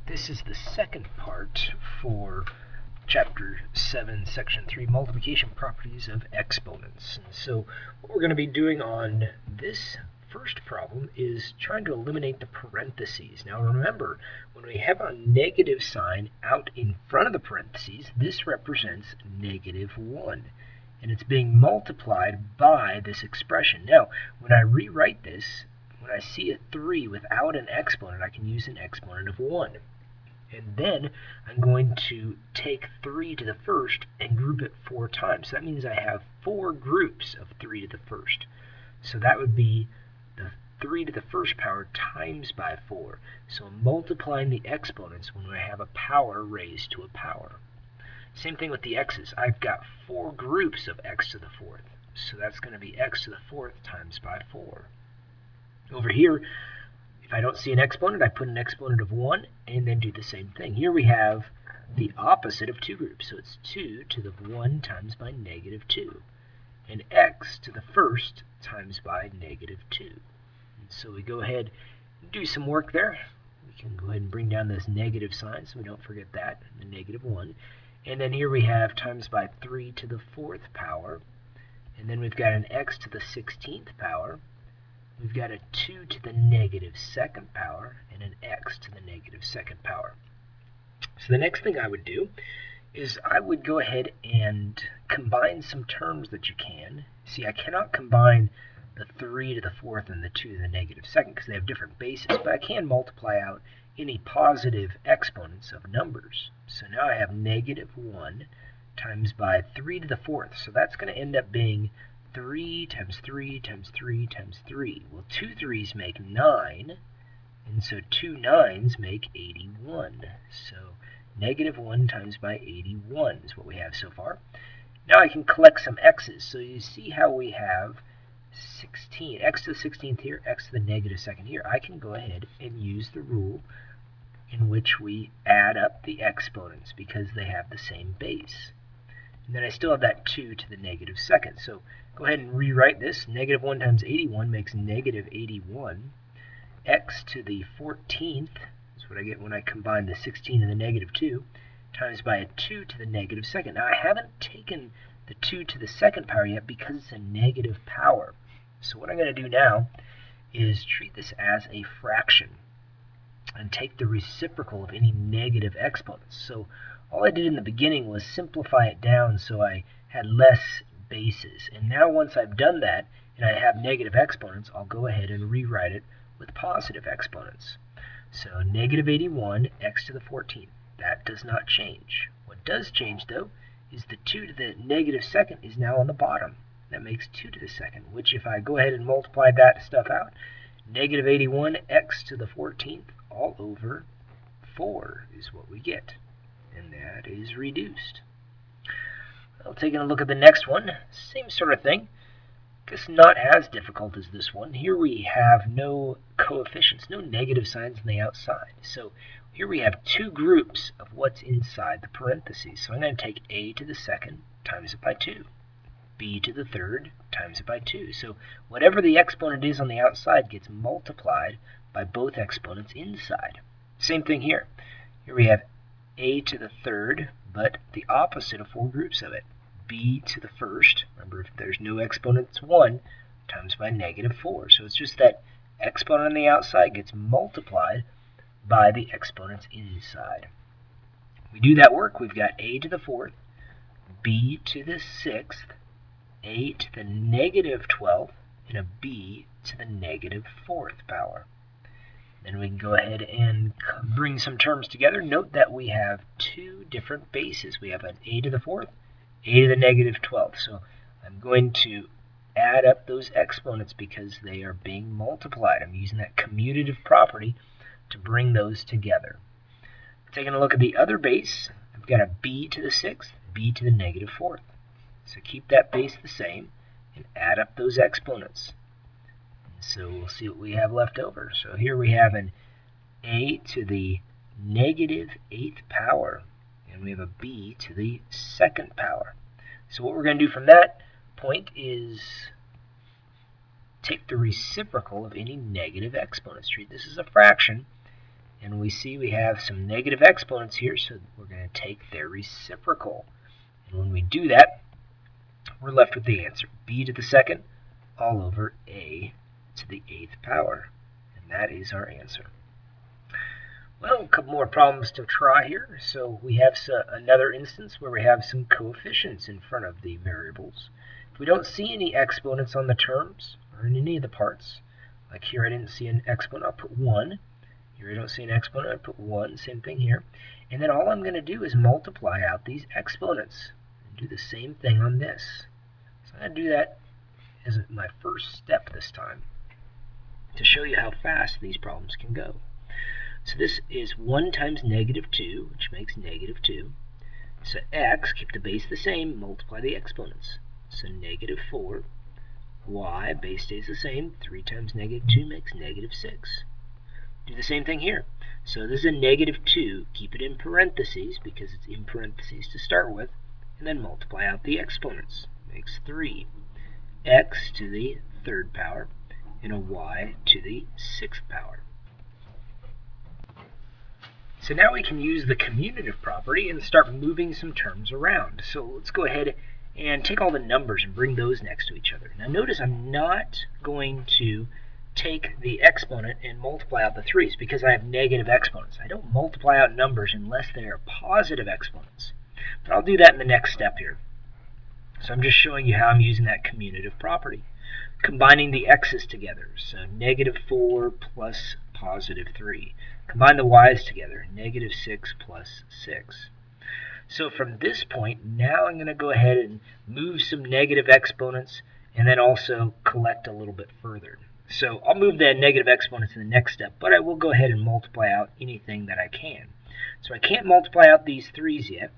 This is the second part for Chapter 7, Section 3, Multiplication Properties of Exponents. And so what we're going to be doing on this first problem is trying to eliminate the parentheses. Now remember, when we have a negative sign out in front of the parentheses, this represents -1. And it's being multiplied by this expression. Now, when I rewrite this, when I see a 3 without an exponent, I can use an exponent of 1. And then I'm going to take 3 to the first and group it 4 times. So that means I have 4 groups of 3 to the first. So that would be the 3 to the first power times by 4. So I'm multiplying the exponents when I have a power raised to a power. Same thing with the x's. I've got 4 groups of x to the 4th. So that's going to be x to the 4th times by 4. Over here, if I don't see an exponent, I put an exponent of 1 and then do the same thing. Here we have the opposite of 2 groups. So it's 2 to the 1 times by -2. And x to the first times by -2. And so we go ahead and do some work there. We can go ahead and bring down this negative sign so we don't forget that, the -1. And then here we have times by 3 to the 4th power. And then we've got an x to the 16th power. We've got a 2 to the -2nd power and an x to the -2nd power. So the next thing I would do is I would go ahead and combine some terms that you can. See, I cannot combine the 3 to the 4th and the 2 to the -2nd because they have different bases, but I can multiply out any positive exponents of numbers. So now I have -1 times by 3 to the 4th. So that's going to end up being 3 times 3 times 3 times 3. Well, 2 3's make 9, and so 2 9's make 81. So -1 times by 81 is what we have so far. Now I can collect some x's. So you see how we have 16, x to the 16th here, x to the -2nd here. I can go ahead and use the rule in which we add up the exponents because they have the same base. And then I still have that 2 to the -2nd. So go ahead and rewrite this. -1 times 81 makes -81. X to the 14th is what I get when I combine the 16 and the -2 times by a 2 to the -2nd. Now I haven't taken the 2 to the 2nd power yet because it's a negative power. So what I'm going to do now is treat this as a fraction and take the reciprocal of any negative exponents. So all I did in the beginning was simplify it down so I had less bases. And now once I've done that and I have negative exponents, I'll go ahead and rewrite it with positive exponents. So -81 x to the 14th. That does not change. What does change, though, is the 2 to the -2nd is now on the bottom. That makes 2 to the 2nd, which if I go ahead and multiply that stuff out, -81 x to the 14th all over 4 is what we get. And that is reduced. Well, taking a look at the next one, same sort of thing. Guess not as difficult as this one. Here we have no coefficients, no negative signs on the outside. So here we have 2 groups of what's inside the parentheses. So I'm going to take a to the 2nd times it by 2. B to the 3rd times it by 2. So whatever the exponent is on the outside gets multiplied by both exponents inside. Same thing here. Here we have a to the 3rd, but the opposite of 4 groups of it. B to the 1st, remember if there's no exponent, it's 1, times by -4. So it's just that exponent on the outside gets multiplied by the exponents inside. We do that work, we've got a to the 4th, b to the 6th, a to the -12th, and a b to the -4th power. Then we can go ahead and bring some terms together. Note that we have 2 different bases. We have an a to the 4th, a to the -12th. So I'm going to add up those exponents because they are being multiplied. I'm using that commutative property to bring those together. Taking a look at the other base, I've got a b to the 6th, b to the -4th. So keep that base the same and add up those exponents. So we'll see what we have left over. So here we have an a to the -8th power, and we have a b to the 2nd power. So what we're going to do from that point is take the reciprocal of any negative exponents. Treat this as a fraction And we see we have some negative exponents here, so we're going to take their reciprocal. And when we do that, we're left with the answer, b to the second all over a to the 8th power. And that is our answer. Well, a couple more problems to try here. So we have another instance where we have some coefficients in front of the variables. If we don't see any exponents on the terms or in any of the parts, like here I didn't see an exponent, I'll put 1. Here I don't see an exponent, I put 1. Same thing here. And then all I'm going to do is multiply out these exponents and do the same thing on this. So I'm going to do that as my first step this time to show you how fast these problems can go. So this is 1 times negative 2, which makes negative 2. So x, keep the base the same, multiply the exponents. So negative 4. Y, base stays the same. 3 times negative 2 makes negative 6. Do the same thing here. So this is a negative 2. Keep it in parentheses because it's in parentheses to start with. And then multiply out the exponents. Makes 3. X to the 3rd power and a y to the 6th power. So now we can use the commutative property and start moving some terms around. So let's go ahead and take all the numbers and bring those next to each other. Now notice I'm not going to take the exponent and multiply out the 3's because I have negative exponents. I don't multiply out numbers unless they are positive exponents. But I'll do that in the next step here. So I'm just showing you how I'm using that commutative property. Combining the x's together. So negative 4 plus positive 3. Combine the y's together, negative 6 plus 6. So from this point, now I'm going to go ahead and move some negative exponents and then also collect a little bit further. So I'll move the negative exponents in the next step, but I will go ahead and multiply out anything that I can. So I can't multiply out these 3's yet,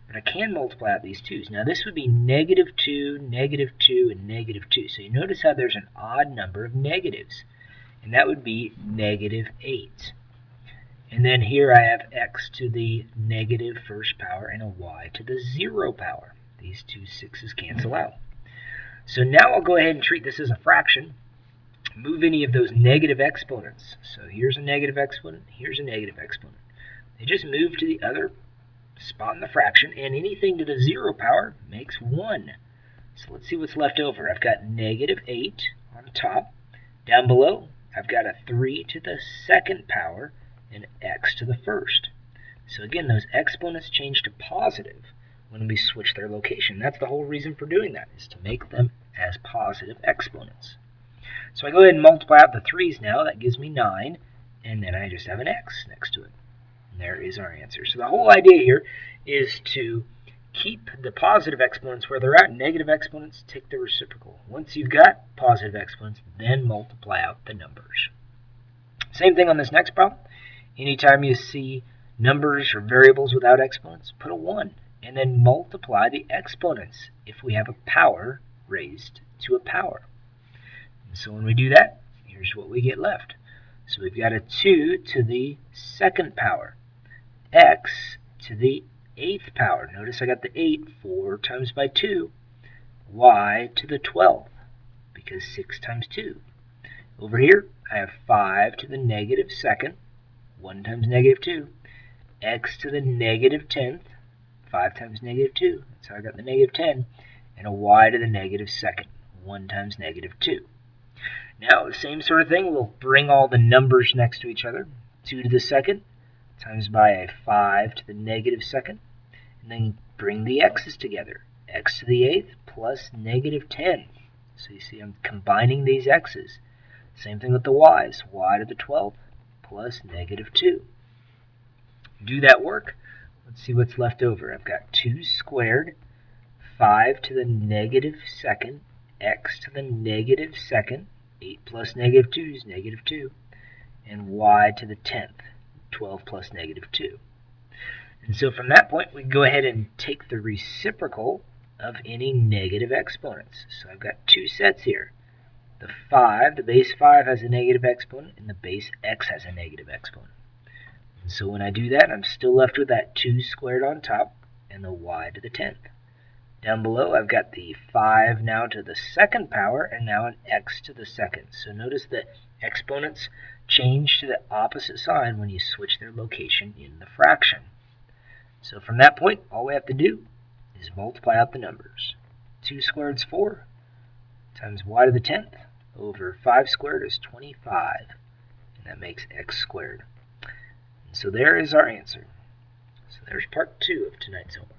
but I can multiply out these 2's. Now this would be negative 2, negative 2, and negative 2. So you notice how there's an odd number of negatives, and that would be negative 8. And then here I have x to the negative 1st power and a y to the 0 power. These two 6's cancel out. So now I'll go ahead and treat this as a fraction. Move any of those negative exponents. So here's a negative exponent, here's a negative exponent. They just move to the other spot in the fraction, and anything to the 0 power makes 1. So let's see what's left over. I've got negative 8 on top. Down below, I've got a 3 to the 2nd power and x to the 1st. So again, those exponents change to positive when we switch their location. That's the whole reason for doing that, is to make them as positive exponents. So I go ahead and multiply out the 3's now. That gives me 9, and then I just have an x next to it. And there is our answer. So the whole idea here is to keep the positive exponents where they're at. Negative exponents, take the reciprocal. Once you've got positive exponents, then multiply out the numbers. Same thing on this next problem. Anytime you see numbers or variables without exponents, put a 1, and then multiply the exponents if we have a power raised to a power. And so when we do that, here's what we get left. So we've got a 2 to the 2nd power, x to the 8th power. Notice I got the 8, 4 times by 2, y to the 12th, because 6 times 2. Over here, I have 5 to the negative 2nd, 1 times negative 2, x to the negative 10th, 5 times negative 2, that's how I got the negative 10, and a y to the negative 2nd, 1 times negative 2. Now, the same sort of thing, we'll bring all the numbers next to each other. 2 to the 2nd times by a 5 to the negative 2nd, and then bring the x's together. X to the 8th plus negative 10. So you see I'm combining these x's. Same thing with the y's. Y to the 12th plus negative 2. Do that work. Let's see what's left over. I've got 2 squared, 5 to the negative 2nd, x to the negative 2nd, 8 plus negative 2 is negative 2, and y to the 10th, 12 plus negative 2. And so from that point, we can go ahead and take the reciprocal of any negative exponents. So I've got 2 sets here. The 5, the base 5 has a negative exponent, and the base x has a negative exponent. And so when I do that, I'm still left with that 2 squared on top and the y to the 10th. Down below, I've got the 5 now to the 2nd power and now an x to the 2nd. So notice the exponents change to the opposite sign when you switch their location in the fraction. So from that point, all we have to do is multiply out the numbers. 2 squared is 4, times y to the 10th over 5 squared is 25, and that makes x squared. And so there is our answer. So there's part 2 of tonight's homework.